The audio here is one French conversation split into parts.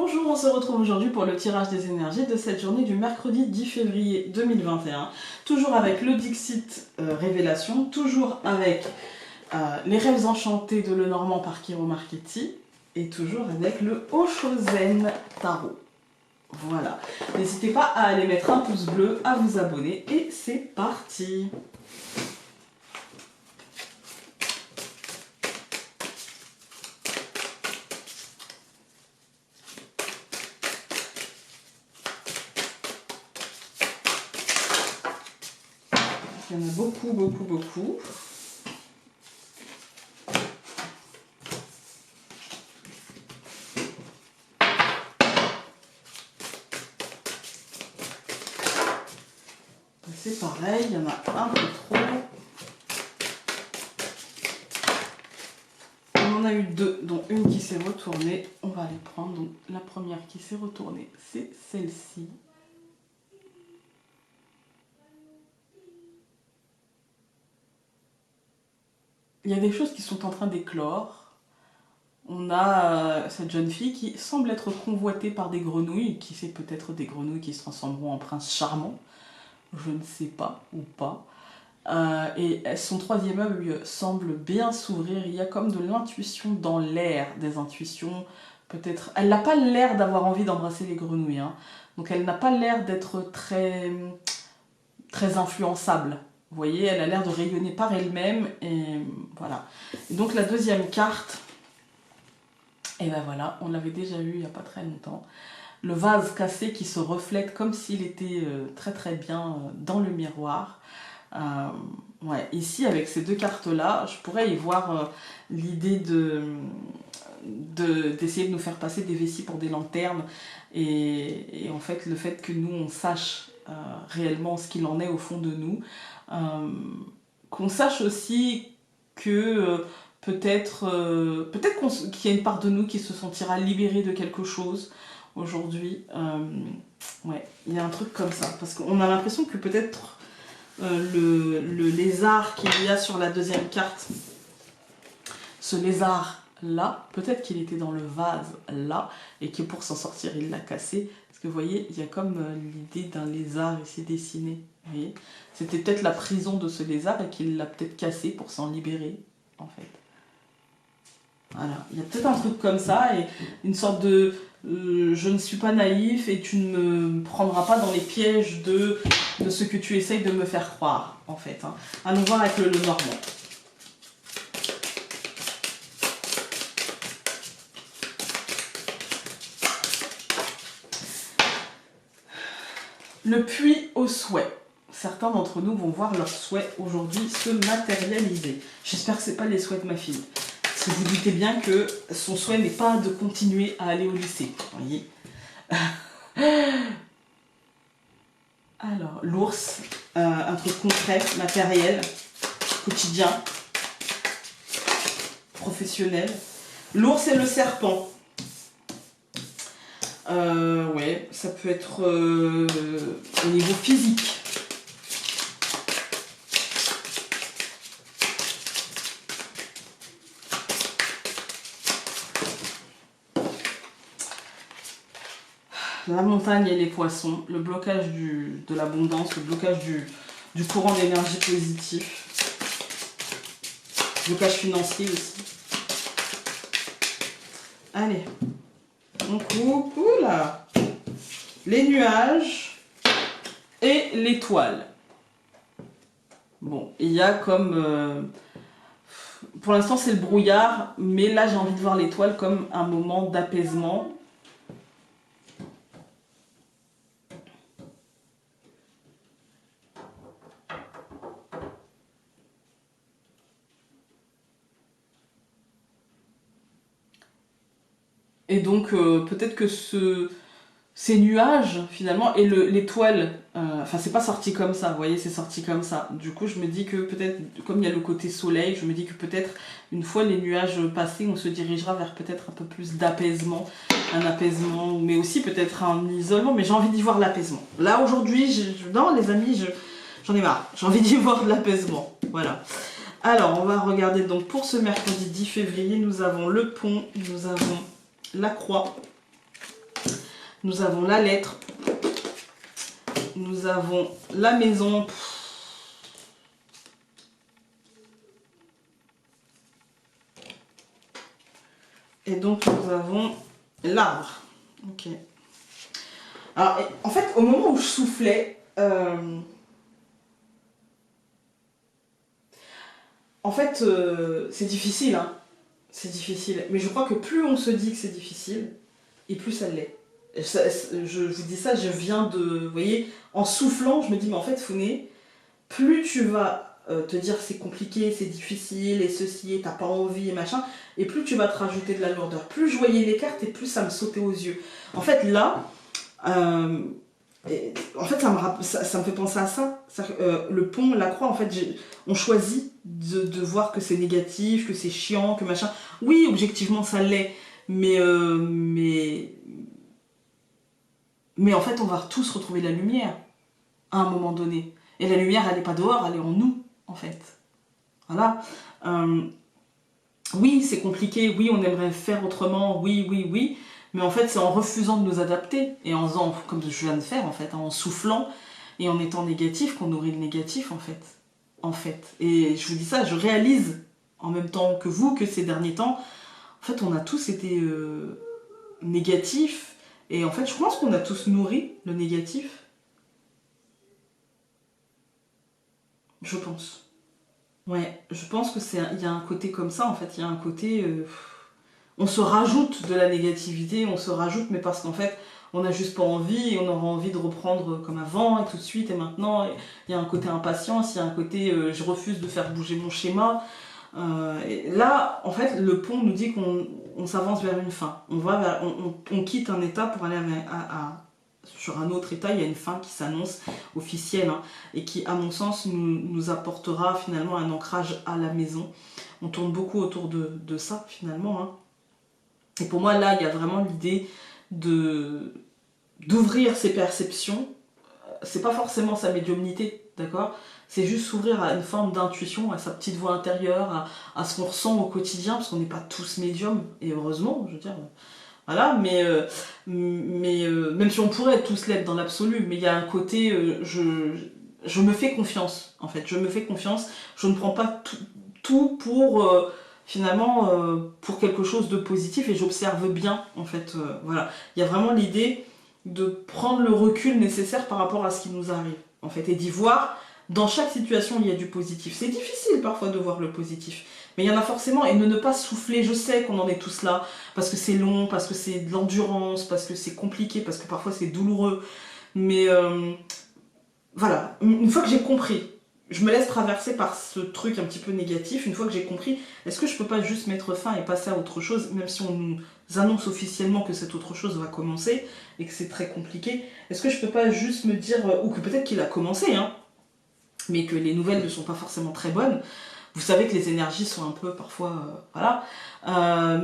Bonjour, on se retrouve aujourd'hui pour le tirage des énergies de cette journée du mercredi 10 février 2021. Toujours avec le Dixit Révélation, toujours avec les rêves enchantés de Lenormand par Kiro Marchetti et toujours avec le Oshozen Tarot. Voilà, n'hésitez pas à aller mettre un pouce bleu, à vous abonner et c'est parti. Il y en a beaucoup, beaucoup, beaucoup. C'est pareil, il y en a un peu trop. On en a eu deux, dont une qui s'est retournée. On va les prendre. Donc, la première qui s'est retournée, c'est celle-ci. Il y a des choses qui sont en train d'éclore. On a cette jeune fille qui semble être convoitée par des grenouilles, qui sait peut-être des grenouilles qui se transformeront en prince charmant. Je ne sais pas ou pas. Et son troisième œil semble bien s'ouvrir. Il y a comme de l'intuition dans l'air, des intuitions peut-être. Elle n'a pas l'air d'avoir envie d'embrasser les grenouilles, hein. Donc elle n'a pas l'air d'être très influençable. Vous voyez, elle a l'air de rayonner par elle-même et voilà. Et donc la deuxième carte, et ben voilà, on l'avait déjà eu il n'y a pas très longtemps. Le vase cassé qui se reflète comme s'il était très très bien dans le miroir. Ouais, ici avec ces deux cartes là, je pourrais y voir l'idée d'essayer de nous faire passer des vessies pour des lanternes et en fait le fait que nous on sache réellement ce qu'il en est au fond de nous, qu'on sache aussi que peut-être qu'il y a une part de nous qui se sentira libérée de quelque chose aujourd'hui. Ouais, il y a un truc comme ça parce qu'on a l'impression que peut-être le lézard qu'il y a sur la deuxième carte, ce lézard là, peut-être qu'il était dans le vase là et que pour s'en sortir il l'a cassé, parce que vous voyez il y a comme l'idée d'un lézard ici dessiné, vous voyez, c'était peut-être la prison de ce lézard et qu'il l'a peut-être cassé pour s'en libérer en fait. Voilà, il y a peut-être un truc comme ça et une sorte de je ne suis pas naïf et tu ne me prendras pas dans les pièges de ce que tu essayes de me faire croire, en fait. Hein. Allons voir avec le Normand. Le puits au souhait. Certains d'entre nous vont voir leurs souhaits aujourd'hui se matérialiser. J'espère que ce n'est pas les souhaits de ma fille. Parce que vous doutez bien que son souhait n'est pas de continuer à aller au lycée. Vous voyez. Alors, l'ours, un truc concret, matériel, quotidien, professionnel. L'ours et le serpent. Ouais, ça peut être au niveau physique. La montagne et les poissons, le blocage de l'abondance, le blocage du courant d'énergie positif, le blocage financier aussi. Allez, on coupe, oula, les nuages et l'étoile. Bon, il y a comme... pour l'instant c'est le brouillard, mais là j'ai envie de voir l'étoile comme un moment d'apaisement. Et donc peut-être que ces nuages finalement et l'étoile, enfin c'est pas sorti comme ça, vous voyez, c'est sorti comme ça. Du coup je me dis que peut-être, comme il y a le côté soleil, je me dis que peut-être une fois les nuages passés, on se dirigera vers peut-être un peu plus d'apaisement, un apaisement, mais aussi peut-être un isolement, mais j'ai envie d'y voir l'apaisement. Là aujourd'hui, non les amis, j'en ai marre, j'ai envie d'y voir de l'apaisement, voilà. Alors on va regarder donc pour ce mercredi 10 février, nous avons le pont, nous avons la croix, Nous avons la lettre. Nous avons la maison. Et donc nous avons l'arbre. Ok. Alors en fait, au moment où je soufflais, en fait, c'est difficile, hein. C'est difficile. Mais je crois que plus on se dit que c'est difficile, et plus ça l'est. Je vous dis ça, je viens de... Vous voyez, en soufflant, je me dis, mais en fait, Founé, plus tu vas te dire c'est compliqué, c'est difficile, et ceci, et t'as pas envie, et machin, et plus tu vas te rajouter de la lourdeur. Plus je voyais les cartes, et plus ça me sautait aux yeux. En fait, là, en fait, ça me fait penser à ça. Le pont, la croix, en fait, on choisit de voir que c'est négatif, que c'est chiant, que machin. Oui, objectivement, ça l'est, mais en fait, on va tous retrouver la lumière à un moment donné. Et la lumière, elle n'est pas dehors, elle est en nous, en fait. Voilà. Oui, c'est compliqué, oui, on aimerait faire autrement, oui, oui, oui. Mais en fait, c'est en refusant de nous adapter et en faisant, comme je viens de faire, en fait, en soufflant et en étant négatif, qu'on nourrit le négatif, en fait. En fait. Et je vous dis ça, je réalise en même temps que vous que ces derniers temps, en fait, on a tous été négatifs. Et en fait, je pense qu'on a tous nourri le négatif. Je pense. Ouais, je pense que il y a un côté comme ça, en fait. Il y a un côté... on se rajoute de la négativité, on se rajoute, mais parce qu'en fait, on n'a juste pas envie, et on aura envie de reprendre comme avant, et tout de suite, et maintenant, il y a un côté impatience, il y a un côté je refuse de faire bouger mon schéma. Et là, en fait, le pont nous dit qu'on s'avance vers une fin. On quitte un état pour aller sur un autre état. Il y a une fin qui s'annonce officielle, hein, et qui, à mon sens, nous apportera finalement un ancrage à la maison. On tourne beaucoup autour de ça, finalement, hein. Et pour moi, là, il y a vraiment l'idée d'ouvrir ses perceptions. C'est pas forcément sa médiumnité, d'accord? C'est juste s'ouvrir à une forme d'intuition, à sa petite voix intérieure, à ce qu'on ressent au quotidien, parce qu'on n'est pas tous médiums, et heureusement, je veux dire. Voilà, même si on pourrait tous l'être dans l'absolu, mais il y a un côté, je me fais confiance, en fait. Je me fais confiance, je ne prends pas tout pour... finalement pour quelque chose de positif, et j'observe bien, en fait, voilà. Il y a vraiment l'idée de prendre le recul nécessaire par rapport à ce qui nous arrive, en fait, et d'y voir, dans chaque situation, il y a du positif. C'est difficile parfois de voir le positif, mais il y en a forcément, et de ne pas souffler. Je sais qu'on en est tous là, parce que c'est long, parce que c'est de l'endurance, parce que c'est compliqué, parce que parfois c'est douloureux, mais voilà, une fois que j'ai compris, je me laisse traverser par ce truc un petit peu négatif. Une fois que j'ai compris, est-ce que je peux pas juste mettre fin et passer à autre chose, même si on nous annonce officiellement que cette autre chose va commencer et que c'est très compliqué? Est-ce que je peux pas juste me dire, ou que peut-être qu'il a commencé, hein, mais que les nouvelles ne sont pas forcément très bonnes. Vous savez que les énergies sont un peu parfois, voilà.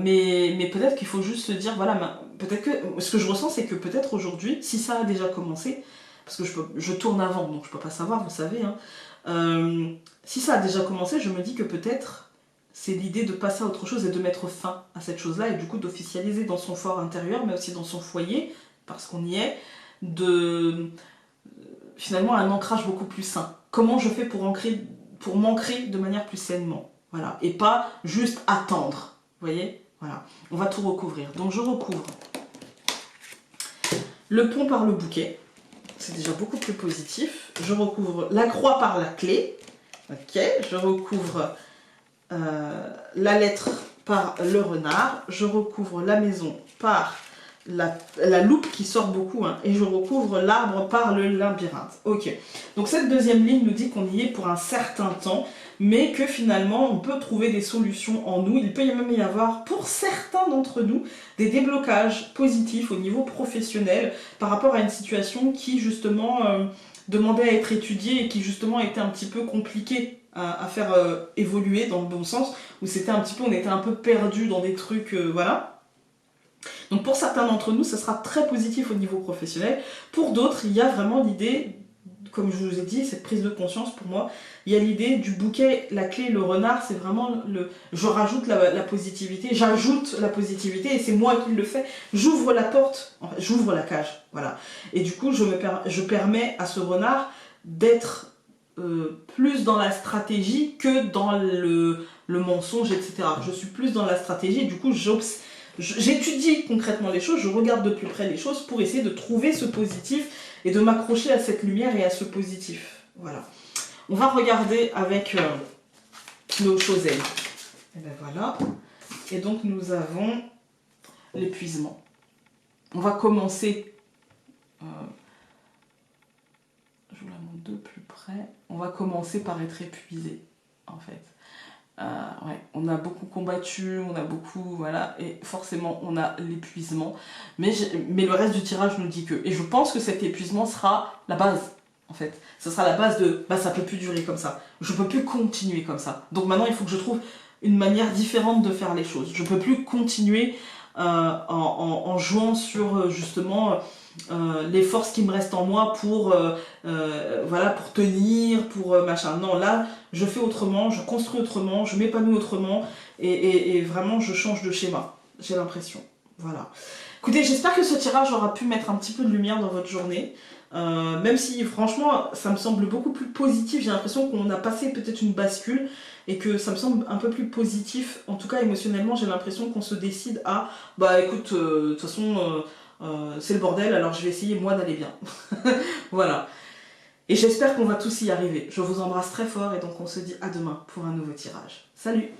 Mais peut-être qu'il faut juste se dire, voilà, peut-être que ce que je ressens, c'est que peut-être aujourd'hui, si ça a déjà commencé, parce que je tourne avant, donc je peux pas savoir, vous savez, hein, si ça a déjà commencé, je me dis que peut-être c'est l'idée de passer à autre chose et de mettre fin à cette chose-là, et du coup d'officialiser dans son fort intérieur, mais aussi dans son foyer, parce qu'on y est, finalement un ancrage beaucoup plus sain. Comment je fais pour m'ancrer de manière plus sainement, voilà, et pas juste attendre, vous voyez, voilà. On va tout recouvrir. Donc je recouvre le pont par le bouquet. C'est déjà beaucoup plus positif. Je recouvre la croix par la clé. Ok, je recouvre la lettre par le renard. Je recouvre la maison par la loupe qui sort beaucoup, hein, et je recouvre l'arbre par le labyrinthe. Ok, donc cette deuxième ligne nous dit qu'on y est pour un certain temps, mais que finalement on peut trouver des solutions en nous. Il peut même y avoir, pour certains d'entre nous, des déblocages positifs au niveau professionnel par rapport à une situation qui justement demandait à être étudiée et qui justement était un petit peu compliquée à faire évoluer dans le bon sens, où c'était un petit peu, on était un peu perdu dans des trucs, voilà. Donc pour certains d'entre nous, ça sera très positif au niveau professionnel. Pour d'autres, il y a vraiment l'idée comme je vous ai dit, cette prise de conscience pour moi, il y a l'idée du bouquet, la clé, le renard, c'est vraiment je rajoute la positivité, j'ajoute la positivité et c'est moi qui le fais. J'ouvre la porte, enfin, j'ouvre la cage, voilà. Et du coup, je permets à ce renard d'être plus dans la stratégie que dans le mensonge, etc. Je suis plus dans la stratégie, du coup, j'étudie concrètement les choses, je regarde de plus près les choses pour essayer de trouver ce positif et de m'accrocher à cette lumière et à ce positif. Voilà. On va regarder avec nos choses. Et ben voilà. Et donc nous avons l'épuisement. On va commencer. Je vous la montre de plus près. On va commencer par être épuisé, en fait. Ouais, on a beaucoup combattu, on a beaucoup, voilà, et forcément on a l'épuisement, mais le reste du tirage nous dit que, et je pense que cet épuisement sera la base, en fait, ce sera la base de, bah ça peut plus durer comme ça, je peux plus continuer comme ça, donc maintenant il faut que je trouve une manière différente de faire les choses, je peux plus continuer en jouant sur justement les forces qui me restent en moi pour voilà, pour tenir, pour machin. Non, là, je fais autrement, je construis autrement, je m'épanouis autrement et vraiment, je change de schéma, j'ai l'impression. Voilà. Écoutez, j'espère que ce tirage aura pu mettre un petit peu de lumière dans votre journée. Même si, franchement, ça me semble beaucoup plus positif. J'ai l'impression qu'on a passé peut-être une bascule et que ça me semble un peu plus positif. En tout cas, émotionnellement, j'ai l'impression qu'on se décide à, bah écoute, de toute façon... c'est le bordel, alors je vais essayer moi d'aller bien. Voilà. Et j'espère qu'on va tous y arriver. Je vous embrasse très fort et donc on se dit à demain pour un nouveau tirage. Salut!